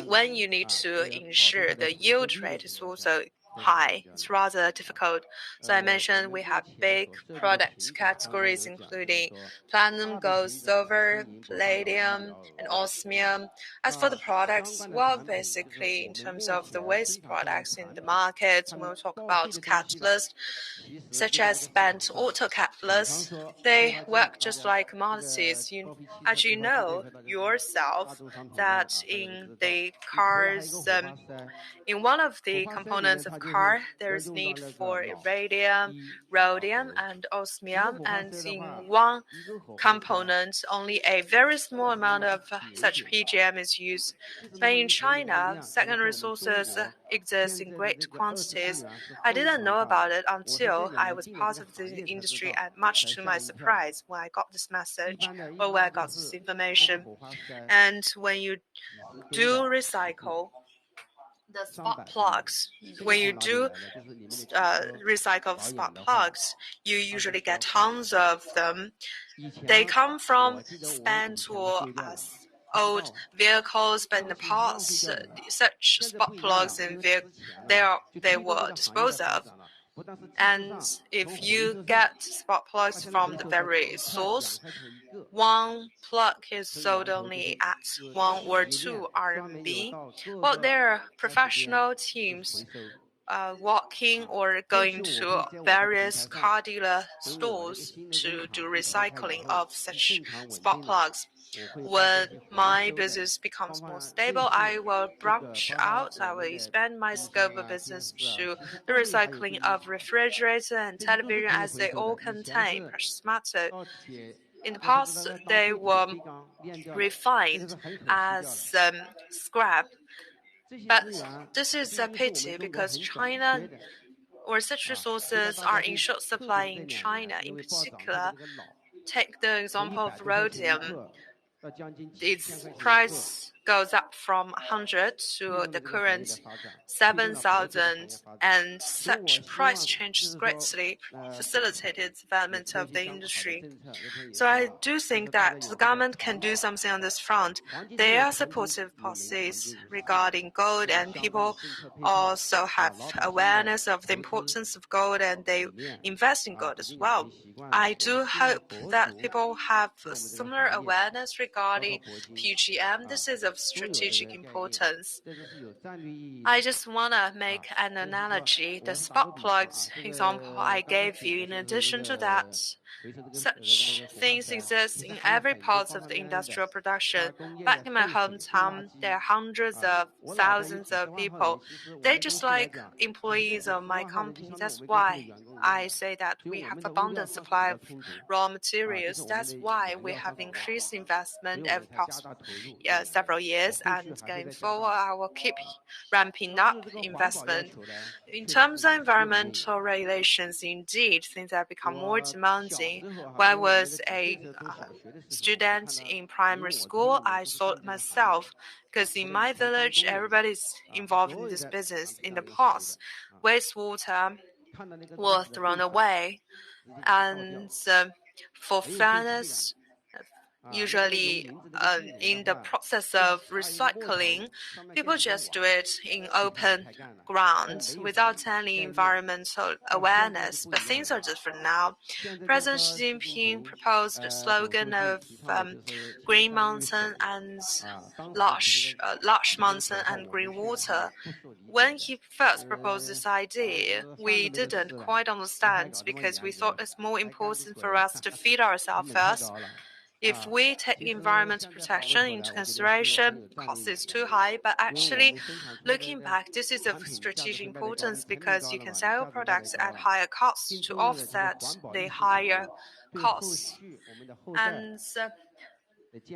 when you need to ensure the yield rate is also high, it's rather difficult. So I mentioned we have big product categories including platinum, gold, silver, palladium, and osmium. As for the products, well, basically in terms of the waste products in the market, we'll talk about catalysts, such as spent auto catalysts. They work just like commodities. As you know yourself, that in the cars, in one of the components of car, there is need for radium, rhodium, and osmium, and in one component, only a very small amount of such PGM is used. But in China, secondary sources exist in great quantities. I didn't know about it until I was part of the industry, and much to my surprise when I got this message or when I got this information. And when you do recycle the spark plugs, when you do recycle spark plugs, you usually get tons of them. They come from spent or old vehicles, but in the past, such spark plugs they were disposed of. And if you get spark plugs from the very source, one plug is sold only at 1 or 2 RMB. Well, there are professional teams walking or going to various car dealer stores to do recycling of such spark plugs. When my business becomes more stable, I will branch out. I will expand my scope of business to the recycling of refrigerator and television, as they all contain precious metal. In the past, they were refined as scrap. But this is a pity because China or such resources are in short supply in China. In particular, take the example of rhodium. Its price goes up from 100 to the current 7,000, and such price changes greatly facilitated development of the industry. So I do think that the government can do something on this front. There are supportive policies regarding gold, and people also have awareness of the importance of gold, and they invest in gold as well. I do hope that people have a similar awareness regarding PGM. This is of strategic importance. I just want to make an analogy. The spark plugs example I gave you, in addition to that, such things exist in every part of the industrial production. Back in my hometown, there are hundreds of thousands of people. They're just like employees of my company. That's why I say that we have abundant supply of raw materials. That's why we have increased investment over the past several years, and going forward, I will keep ramping up investment. In terms of environmental regulations, indeed, things have become more demanding. When I was a student in primary school, I saw it myself, because in my village, everybody's involved in this business. In the past, wastewater was thrown away, and for fairness, usually in the process of recycling, people just do it in open ground without any environmental awareness. But things are different now. President Xi Jinping proposed a slogan of green mountain and lush mountain and green water. When he first proposed this idea, we didn't quite understand, because we thought it's more important for us to feed ourselves first. If we take environmental protection into consideration, cost is too high. But actually, looking back, this is of strategic importance because you can sell products at higher costs to offset the higher costs. And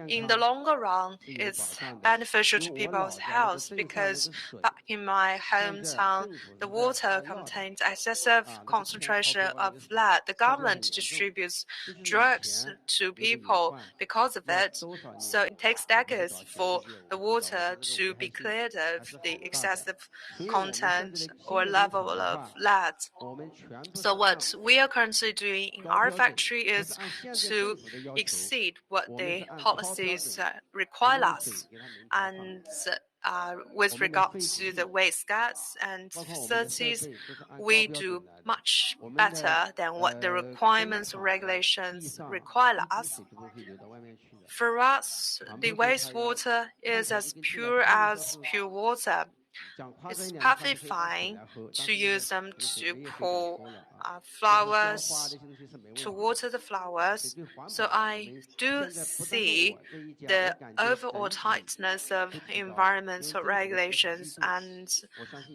in the longer run, it's beneficial to people's health because back in my hometown, the water contains excessive concentration of lead. The government distributes drugs to people because of it. So it takes decades for the water to be cleared of the excessive content or level of lead. So what we are currently doing in our factory is to exceed what the policies require us. And with regard to the waste gas and facilities, we do much better than what the requirements or regulations require us. For us, the wastewater is as pure water. It's perfectly fine to use them to pour flowers, to water the flowers. So I do see the overall tightness of environmental regulations and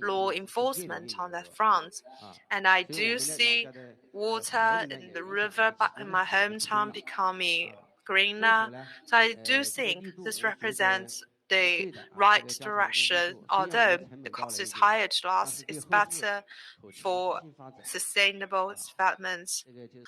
law enforcement on that front. And I do see water in the river back in my hometown becoming greener. So I do think this represents the right direction, although the cost is higher to us, it's better for sustainable development.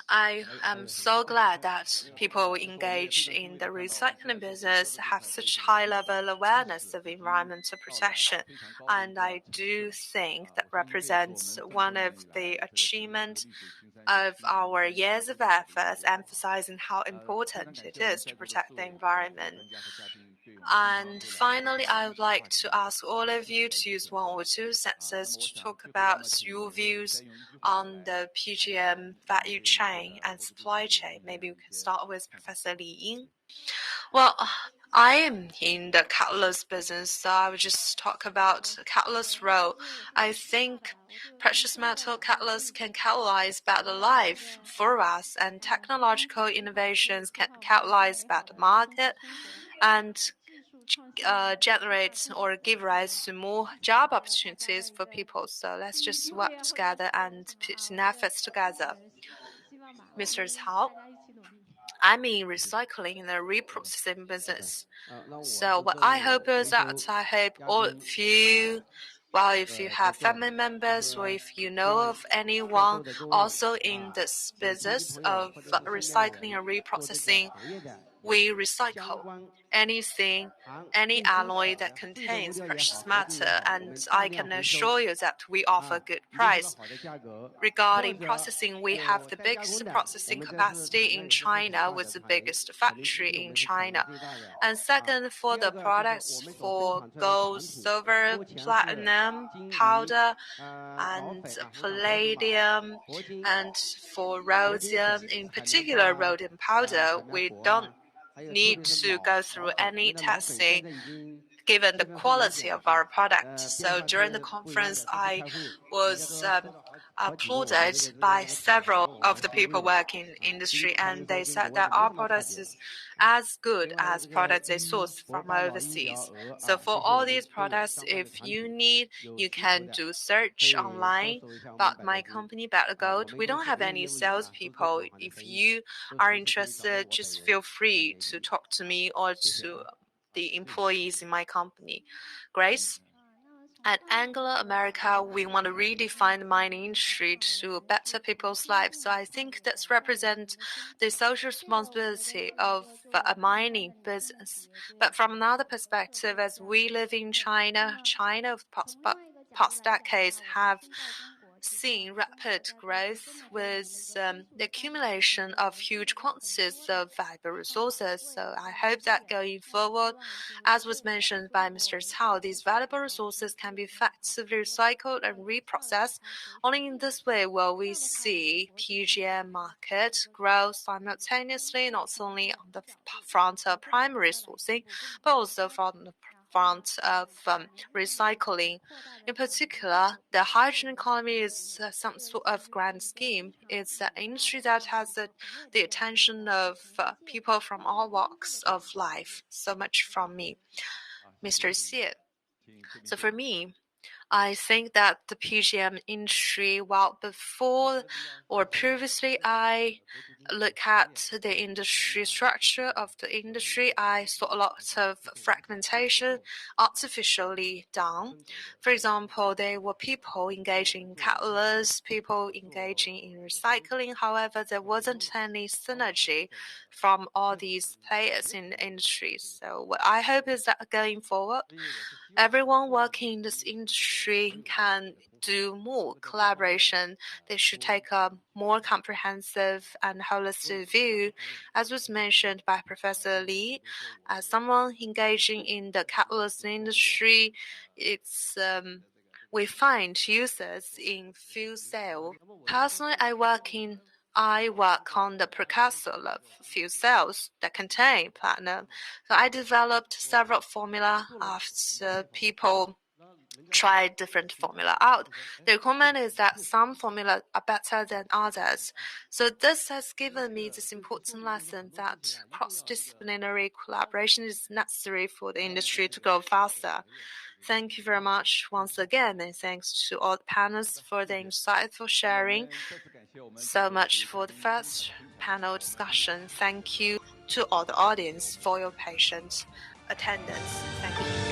I am so glad that people engaged in the recycling business have such high level awareness of environmental protection, and I do think that represents one of the achievements of our years of efforts, emphasizing how important it is to protect the environment. And finally, I would like to ask all of you to use 1 or 2 sentences to talk about your views on the PGM value chain and supply chain. Maybe we can start with Professor Ying. Well, I am in the catalyst business, so I will just talk about catalyst role. I think precious metal catalysts can catalyze better life for us, and technological innovations can catalyze better market and generate or give rise to more job opportunities for people. So let's just work together and put in efforts together. Mr. Cao, I'm in recycling and reprocessing business. So what I hope is that I hope all of you, well, if you have family members or if you know of anyone also in this business of recycling and reprocessing, we recycle anything, any alloy that contains precious matter, and I can assure you that we offer good price. Regarding processing, we have the biggest processing capacity in China with the biggest factory in China. And second, for the products for gold, silver, platinum, powder, and palladium, and for rhodium, in particular rhodium powder, we don't need to go through any testing given the quality of our product. So during the conference, I was applauded by several of the people working in the industry, and they said that our product is as good as products they source from overseas. So for all these products, if you need, you can do search online. But my company, Better Gold, we don't have any salespeople. If you are interested, just feel free to talk to me or to the employees in my company. Grace? At Anglo America, we want to redefine the mining industry to better people's lives. So I think that represents the social responsibility of a mining business. But from another perspective, as we live in China of past decades have seen rapid growth with the accumulation of huge quantities of valuable resources. So I hope that going forward, as was mentioned by Mr. Cao, these valuable resources can be effectively recycled and reprocessed. Only in this way will we see PGM market grow simultaneously, not only on the front of primary sourcing, but also from the front of recycling. In particular, the hydrogen economy is some sort of grand scheme. It's an industry that has the attention of people from all walks of life. So much from me, Mr. Xie. So for me, I think that the PGM industry, while before or previously I look at the industry structure of the industry, I saw a lot of fragmentation artificially done. For example, there were people engaging in catalysts, people engaging in recycling. However, there wasn't any synergy from all these players in the industry. So what I hope is that going forward, everyone working in this industry can do more collaboration. They should take a more comprehensive and holistic view. As was mentioned by Professor Li, as someone engaging in the catalyst industry, we find users in fuel cell. Personally, I work on the precursor of fuel cells that contain platinum. So I developed several formula after people tried different formula out. The comment is that some formula are better than others. So this has given me this important lesson that cross-disciplinary collaboration is necessary for the industry to go faster. Thank you very much once again, and thanks to all the panelists for the insightful sharing. So much for the first panel discussion. Thank you to all the audience for your patient attendance. Thank you.